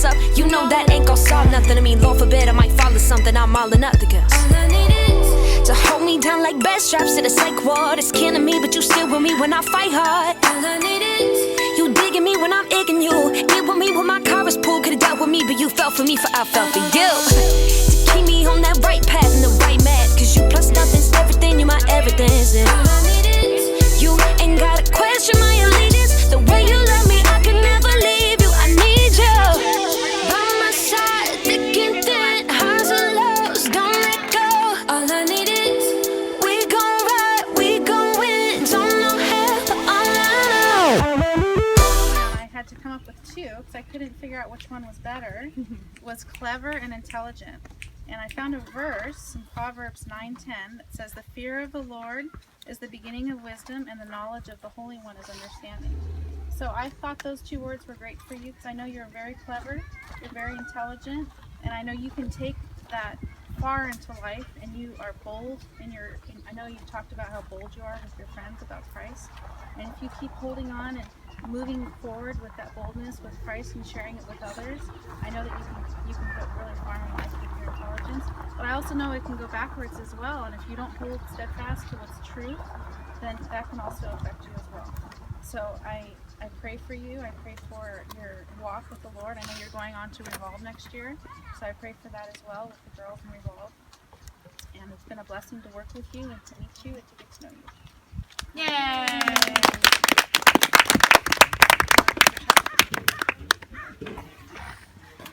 what's up. You know that ain't gon' solve nothing. I mean, Lord forbid I might fall or something. I'm all or nothing, girls. All I need is to hold me down like bed straps to the psych ward. It's killing me, but you still with me when I fight hard. All I need is you digging me when I'm igging you. Get with me when my car is pulled. Could've dealt with me, but you fell for me, for I fell for you. To keep me on that right path and the right mat. Cause you plus nothing's everything, you my everything. And all I need is you ain't gotta question my allegiance. The way you love me, I can never leave you. I need you by my side, thick and thin, highs and lows, don't let go. All I need is we gon' ride, we gon' win. Don't know how, but all I know. I had to come up with two because I couldn't figure out which one was better. Was clever and intelligent. And I found a verse in Proverbs 9:10 that says, "The fear of the Lord is the beginning of wisdom, and the knowledge of the Holy One is understanding." So I thought those two words were great for you because I know you're very clever, you're very intelligent, and I know you can take that far into life, and you are bold. I know you talked about how bold you are with your friends about Christ, and if you keep holding on and moving forward with that boldness with Christ and sharing it with others, I know that you can go really far in life with your intelligence. But I also know it can go backwards as well, and if you don't hold steadfast to what's true, then that can also affect you as well. So I pray for you. I pray for your walk with the Lord. I know you're going on to Revolve next year, so I pray for that as well with the girls in Revolve. And it's been a blessing to work with you and to meet you and to get to know you. Yay!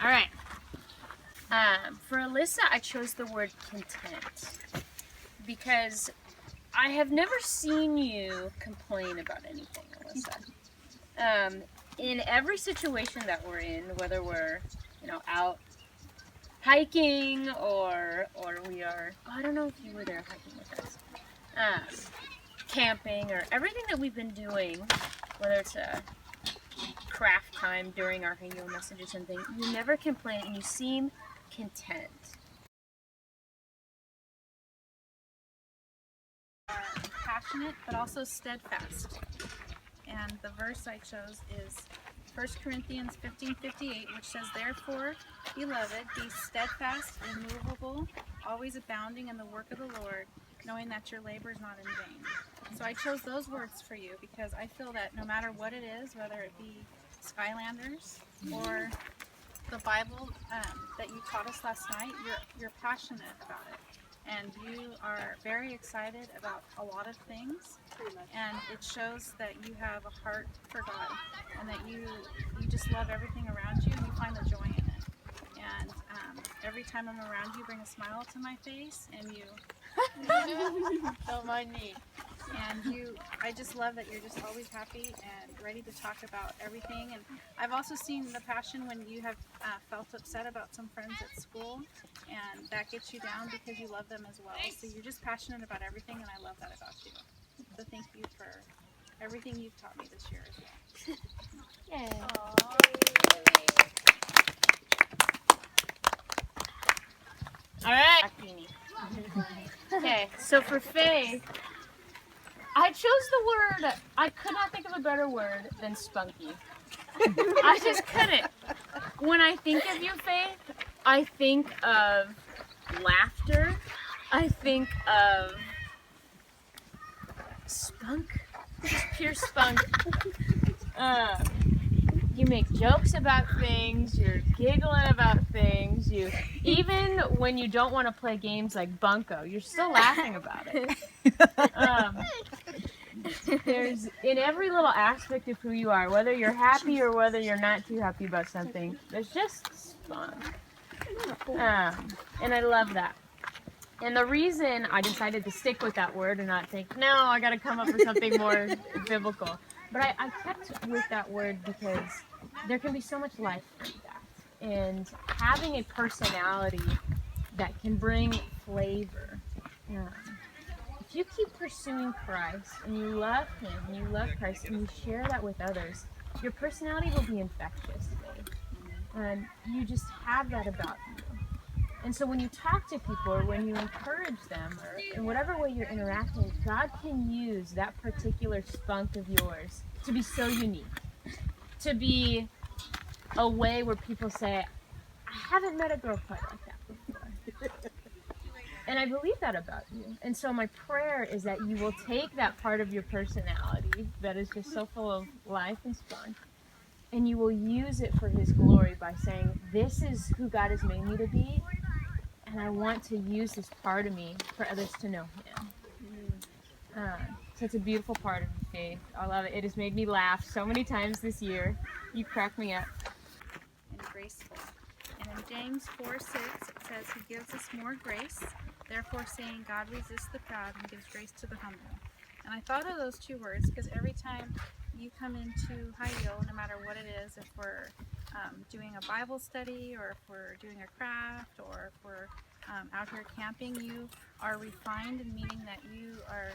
All right. For Alyssa, I chose the word content because I have never seen you complain about anything, Alyssa. In every situation that we're in, whether we're, out hiking or we are, I don't know if you were there hiking with us, camping, or everything that we've been doing, whether it's a craft time during our hangout message or something, you never complain and you seem content. Passionate, but also steadfast. And the verse I chose is 1 Corinthians 15:58, which says, "Therefore, beloved, be steadfast, immovable, always abounding in the work of the Lord, knowing that your labor is not in vain." So I chose those words for you because I feel that no matter what it is, whether it be Skylanders or the Bible that you taught us last night, you're passionate about it. And you are very excited about a lot of things, and it shows that you have a heart for God, and that you just love everything around you, and you find the joy in it. And every time I'm around you, bring a smile to my face, and you Don't mind me. And I just love that you're just always happy and ready to talk about everything. And I've also seen the passion when you have felt upset about some friends at school, and that gets you down because you love them as well. So you're just passionate about everything, and I love that about you. So thank you for everything you've taught me this year as well. Yeah. All right. Okay, so for Faye, I chose the word, I could not think of a better word than spunky. I just couldn't. When I think of you, Faith, I think of laughter. I think of spunk. Just pure spunk. You make jokes about things, you're giggling about things, even when you don't want to play games like Bunko, you're still laughing about it. There's, in every little aspect of who you are, whether you're happy or whether you're not too happy about something, there's just spunk. And I love that. And the reason I decided to stick with that word and not think, no, I got to come up with something more biblical. But I kept with that word because there can be so much life in that. And having a personality that can bring flavor. If you keep pursuing Christ and you love Him and you love Christ and you share that with others, your personality will be infectious. And you just have that about you. And so when you talk to people or when you encourage them or in whatever way you're interacting, God can use that particular spunk of yours to be so unique, to be a way where people say, I haven't met a girl quite like that before. And I believe that about you. And so my prayer is that you will take that part of your personality that is just so full of life and fun, and you will use it for His glory by saying, this is who God has made me to be, and I want to use this part of me for others to know Him. So it's a beautiful part of your faith. I love it. It has made me laugh so many times this year. You crack me up. And graceful. And in James 4:6, it says, He gives us more grace, therefore saying, God resists the proud and gives grace to the humble. And I thought of those two words because every time you come into Chayil, no matter what it is, if we're doing a Bible study, or if we're doing a craft, or if we're out here camping, you are refined, and meaning that you are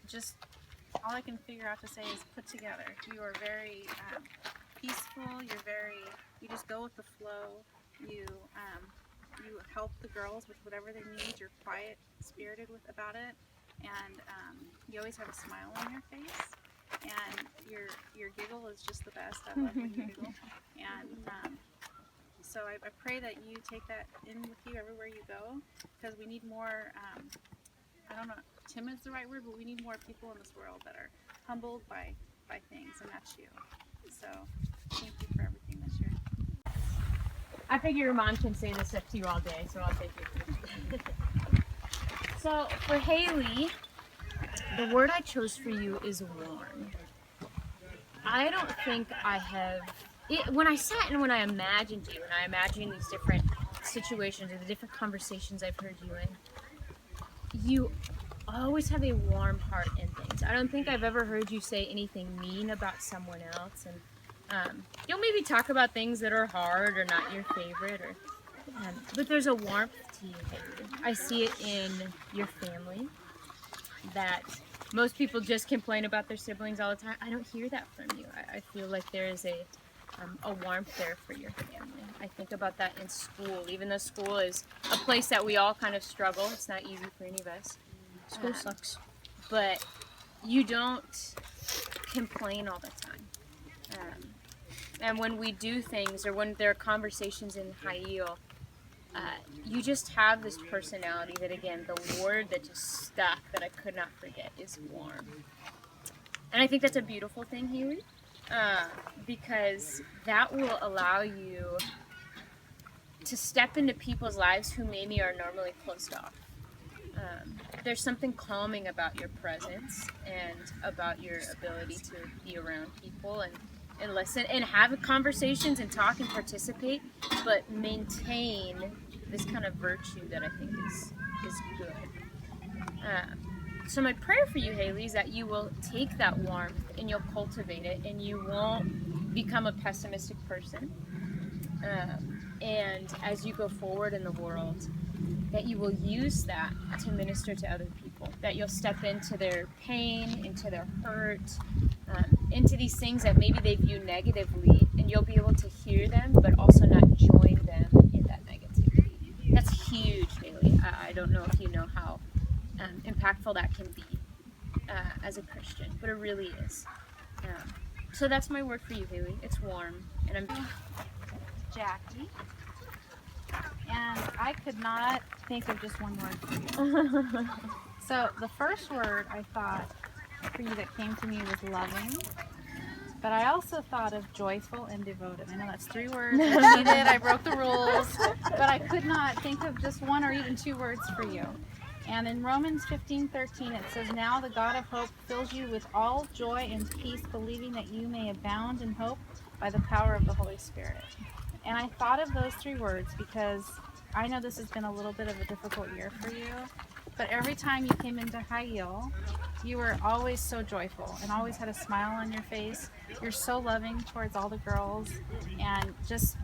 just, all I can figure out to say is put together. You are very peaceful, you just go with the flow, you help the girls with whatever they need, you're quiet spirited about it, and you always have a smile on your face, and your giggle is just the best. I love when you giggle. And so I pray that you take that in with you everywhere you go, because we need more, I don't know, timid's the right word, but we need more people in this world that are humbled by things, and that's you. So thank you for everything this year. I figure your mom can say this stuff to you all day, so I'll take it. So for Haley, the word I chose for you is warm. I don't think I have, when I sat and when I imagined you, and I imagined these different situations or the different conversations I've heard you in, you always have a warm heart in things. I don't think I've ever heard you say anything mean about someone else, and you'll maybe talk about things that are hard or not your favorite, or but there's a warmth to you, Haley. I see it in your family, that most people just complain about their siblings all the time. I don't hear that from you. I feel like there is a warmth there for your family. I think about that in school, even though school is a place that we all kind of struggle. It's not easy for any of us. School sucks. But you don't complain all the time. And when we do things, or when there are conversations in Chayil, you just have this personality that, again, the word that just stuck, that I could not forget, is warm. And I think that's a beautiful thing, Haley, because that will allow you to step into people's lives who maybe are normally closed off. There's something calming about your presence and about your ability to be around people and listen and have conversations and talk and participate, but maintain this kind of virtue that I think is good. So my prayer for you, Haley, is that you will take that warmth and you'll cultivate it, and you won't become a pessimistic person. And as you go forward in the world, that you will use that to minister to other people, that you'll step into their pain, into their hurt, into these things that maybe they view negatively, and you'll be able to hear them, but also not join them in that negativity. That's huge, Haley. I don't know if you know how impactful that can be as a Christian, but it really is. So that's my word for you, Haley. It's warm, and I'm Jackie. And I could not think of just one word for you. So the first word I thought for you that came to me was loving. But I also thought of joyful and devoted. I know that's 3 words. I cheated, I broke the rules. But I could not think of just one or even 2 words for you. And in Romans 15:13 it says, Now the God of hope fills you with all joy and peace, believing that you may abound in hope by the power of the Holy Spirit. And I thought of those 3 words because I know this has been a little bit of a difficult year for you, but every time you came into Chayil, you were always so joyful and always had a smile on your face. You're so loving towards all the girls, and just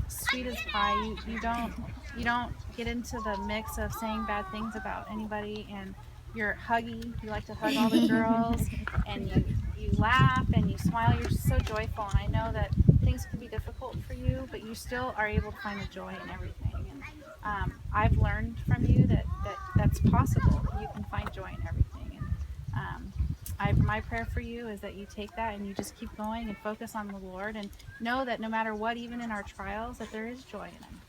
sweet as pie. You don't get into the mix of saying bad things about anybody, and you're huggy. You like to hug all the girls, and you laugh and you smile. You're so joyful, and I know that things can be difficult for you, but you still are able to find the joy in everything. And I've learned from you that that's possible. You can find joy in everything. And my prayer for you is that you take that and you just keep going and focus on the Lord, and know that no matter what, even in our trials, that there is joy in them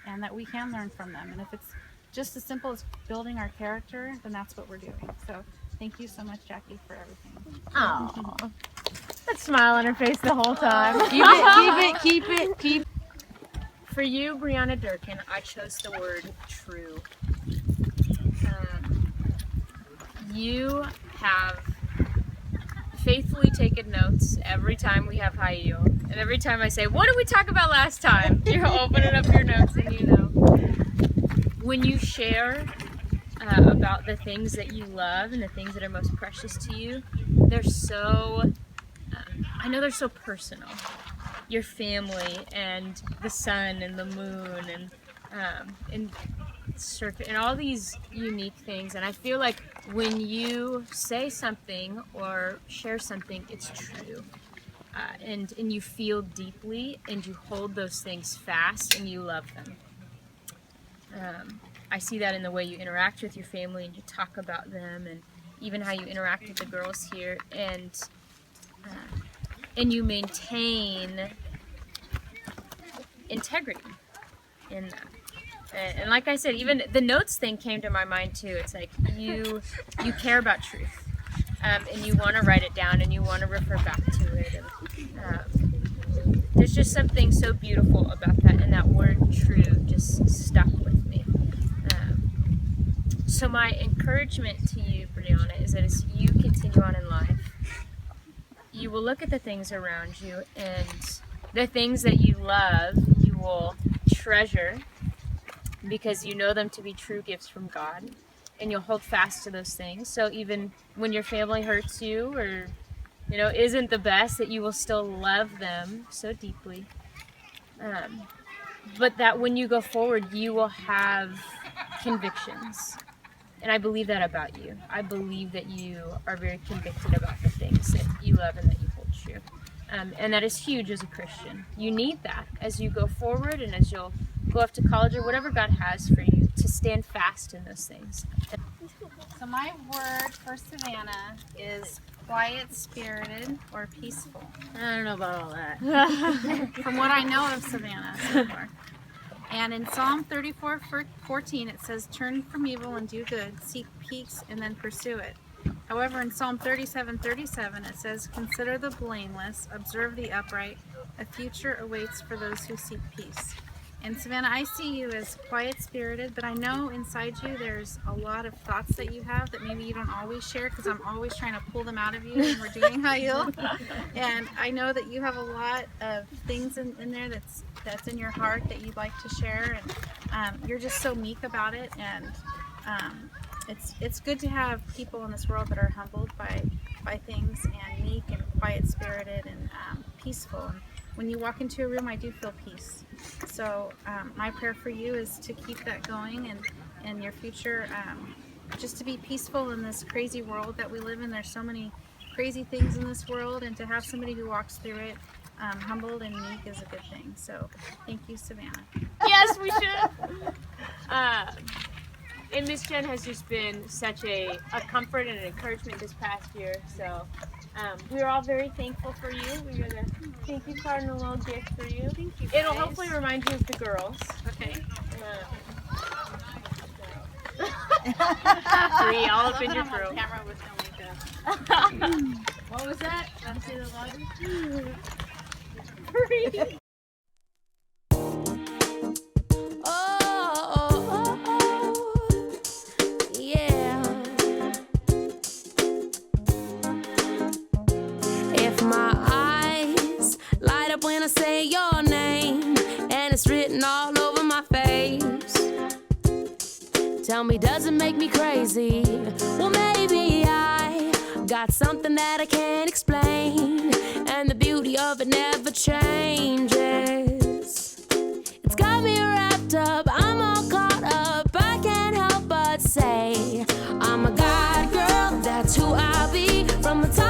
and that we can learn from them. And if it's just as simple as building our character, then that's what we're doing. So thank you so much, Jackie, for everything. Oh, that smile on her face the whole time. Keep it. For you, Brianna Durkin, I chose the word true. You have faithfully taken notes every time we have high yield. And every time I say, what did we talk about last time? You're opening up your notes and you know. When you share about the things that you love and the things that are most precious to you, they're so, I know they're so personal. Your family and the sun and the moon and surf and all these unique things. And I feel like when you say something or share something, it's true. And you feel deeply and you hold those things fast and you love them. I see that in the way you interact with your family and you talk about them, and even how you interact with the girls here, and you maintain integrity in that. And like I said, even the notes thing came to my mind too. It's like you care about truth, and you want to write it down and you want to refer back to it. And there's just something so beautiful about that, and that word true just stuck with me. So my encouragement to you, Brianna, is that as you continue on in life, you will look at the things around you, and the things that you love, you will treasure because you know them to be true gifts from God, and you'll hold fast to those things. So even when your family hurts you or, you know, isn't the best, that you will still love them so deeply. But that when you go forward, you will have convictions. And I believe that about you. I believe that you are very convicted about the things that you love and that you hold true. And that is huge as a Christian. You need that as you go forward and as you'll go off to college or whatever God has for you, to stand fast in those things. So my word for Savannah is quiet-spirited or peaceful. I don't know about all that. From what I know of Savannah so far. And in Psalm 34:14 it says, turn from evil and do good, seek peace and then pursue it. However, in Psalm 37:37 it says, consider the blameless, observe the upright, a future awaits for those who seek peace. And Savannah, I see you as quiet-spirited, but I know inside you there's a lot of thoughts that you have that maybe you don't always share, because I'm always trying to pull them out of you when we're doing Chayil. And I know that you have a lot of things in there that's in your heart that you'd like to share, and you're just so meek about it. And it's good to have people in this world that are humbled by things, and meek and quiet-spirited and peaceful. And when you walk into a room, I do feel peace. So my prayer for you is to keep that going, and your future, just to be peaceful in this crazy world that we live in. There's so many crazy things in this world, and to have somebody who walks through it humbled and meek is a good thing. So thank you, Savannah. Yes, we should. And Miss Jen has just been such a comfort and an encouragement this past year. So we're all very thankful for you. We got a thank you card and a little gift for you. Thank you, guys. It'll hopefully remind you of the girls. Okay. Free all up in your throat. Camera with no makeup. What was that? Want to say the line? Free. When I say your name and it's written all over my face, tell me, does it make me crazy? Well, maybe I got something that I can't explain, and the beauty of it never changes. It's got me wrapped up, I'm all caught up, I can't help but say I'm a God girl, that's who I'll be from the top